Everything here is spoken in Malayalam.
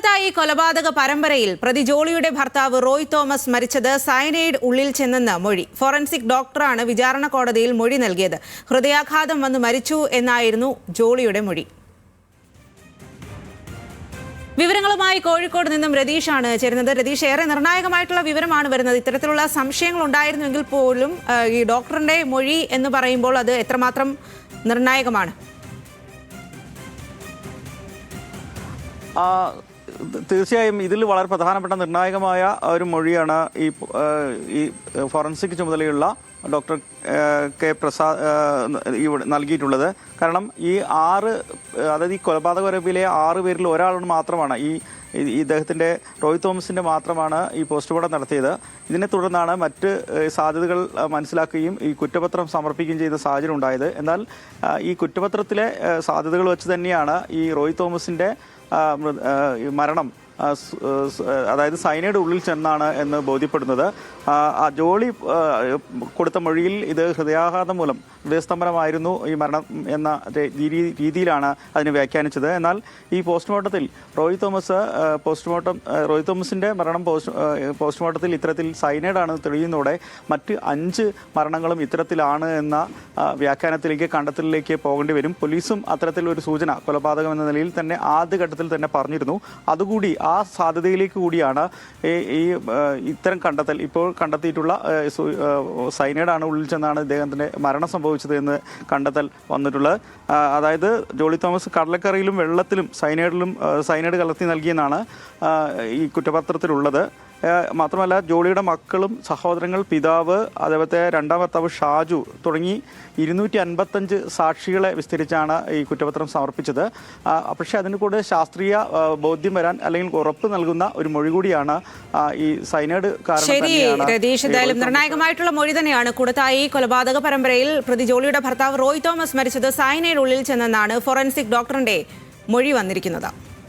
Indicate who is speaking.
Speaker 1: കൂടത്തായി കൊലപാതക പരമ്പരയിൽ പ്രതി ജോളിയുടെ ഭർത്താവ് റോയ് തോമസ് മരിച്ചത് സയനൈഡ് ഉള്ളിൽ ചെന്നെന്ന് മൊഴി. ഫോറൻസിക് ഡോക്ടറാണ് വിചാരണ കോടതിയിൽ മൊഴി നൽകിയത്. ഹൃദയാഘാതം വന്ന് മരിച്ചു എന്നായിരുന്നു ജോളിയുടെ മൊഴി. വിവരങ്ങളുമായി കോഴിക്കോട് നിന്നും രതീഷാണ് ചേരുന്നത്. രതീഷ്, ഏറെ നിർണായകമായിട്ടുള്ള വിവരമാണ് വരുന്നത്. ഇത്തരത്തിലുള്ള സംശയങ്ങൾ ഉണ്ടായിരുന്നെങ്കിൽ പോലും ഈ ഡോക്ടറിന്റെ മൊഴി എന്ന് പറയുമ്പോൾ അത് എത്രമാത്രം നിർണായകമാണ്?
Speaker 2: തീർച്ചയായും ഇതിൽ വളരെ പ്രധാനപ്പെട്ട നിർണായകമായ ഒരു മൊഴിയാണ് ഈ ഫോറൻസിക് ചുമതലയുള്ള ഡോക്ടർ കെ പ്രസാദ് ഇവിടെ നൽകിയിട്ടുള്ളത്. കാരണം ഈ അതായത് ഈ കൊലപാതക പരമ്പരയിലെ 6 പേരിൽ ഒരാൾ മാത്രമാണ് ഇദ്ദേഹത്തിൻ്റെ റോയ് തോമസിൻ്റെ മാത്രമാണ് ഈ പോസ്റ്റ്മോർട്ടം നടത്തിയത്. ഇതിനെ തുടർന്നാണ് മറ്റ് സാധ്യതകൾ മനസ്സിലാക്കുകയും ഈ കുറ്റപത്രം സമർപ്പിക്കുകയും ചെയ്ത സാഹചര്യം ഉണ്ടായത്. എന്നാൽ ഈ കുറ്റപത്രത്തിലെ സാധ്യതകൾ വെച്ച് തന്നെയാണ് ഈ റോയ് തോമസിൻ്റെ മരണം അതായത് സൈനൈഡ് ഉള്ളിൽ ചെന്നാണ് എന്ന് ബോധ്യപ്പെടുന്നത്. ജോളി കൊടുത്ത മൊഴിയിൽ ഇത് ഹൃദയാഘാതം മൂലം ഹൃദയസ്തംഭനമായിരുന്നു ഈ മരണം എന്ന രീതിയിലാണ് അതിനെ വ്യാഖ്യാനിച്ചത്. എന്നാൽ ഈ പോസ്റ്റ്മോർട്ടത്തിൽ റോയ് തോമസിന്റെ മരണം പോസ്റ്റ്മോർട്ടത്തിൽ ഇത്തരത്തിൽ സൈനൈഡാണ് തെളിയുന്നതോടെ മറ്റ് 5 മരണങ്ങളും ഇത്തരത്തിലാണ് എന്ന വ്യാഖ്യാനത്തിലേക്ക് കണ്ടെത്തലിലേക്ക് പോകേണ്ടി വരും. പോലീസും അത്തരത്തിലൊരു സൂചന കൊലപാതകം എന്ന നിലയിൽ തന്നെ ആദ്യഘട്ടത്തിൽ തന്നെ പറഞ്ഞിരുന്നു. അതുകൂടി ആ സാധ്യതയിലേക്ക് കൂടിയാണ് ഇത്തരം കണ്ടെത്തൽ. ഇപ്പോൾ കണ്ടെത്തിയിട്ടുള്ള സൈനൈഡാണ് ഉള്ളിൽ ചെന്നാണ് ഇദ്ദേഹത്തിന്റെ മരണം സംഭവിച്ചത് എന്ന് കണ്ടെത്തൽ വന്നിട്ടുള്ളത്. അതായത് ജോളി തോമസ് കടലക്കറിയിലും വെള്ളത്തിലും സൈനൈഡ് കലർത്തി നൽകിയെന്നാണ് ഈ കുറ്റപത്രത്തിലുള്ളത്. മാത്രമല്ല ജോളിയുടെ മക്കളും സഹോദരങ്ങൾ, പിതാവ്, അതേപോലത്തെ രണ്ടാം ഭർത്താവ് ഷാജു തുടങ്ങി 255 സാക്ഷികളെ വിസ്തരിച്ചാണ് ഈ കുറ്റപത്രം സമർപ്പിച്ചത്. പക്ഷേ അതിന് കൂടെ ശാസ്ത്രീയ ബോധ്യം വരാൻ അല്ലെങ്കിൽ ഉറപ്പ് നൽകുന്ന ഒരു മൊഴി കൂടിയാണ് ഈ സൈനൈഡ് കാരണം.
Speaker 1: രതീഷ്, എന്തായാലും നിർണായകമായിട്ടുള്ള മൊഴി തന്നെയാണ്. കൂടത്തായി കൊലപാതക പരമ്പരയിൽ പ്രതി ജോളിയുടെ ഭർത്താവ് റോയ് തോമസ് മരിച്ചത് സൈനൈഡ് ഉള്ളിൽ ചെന്നെന്നാണ് ഫോറൻസിക് ഡോക്ടറിന്റെ മൊഴി വന്നിരിക്കുന്നത്.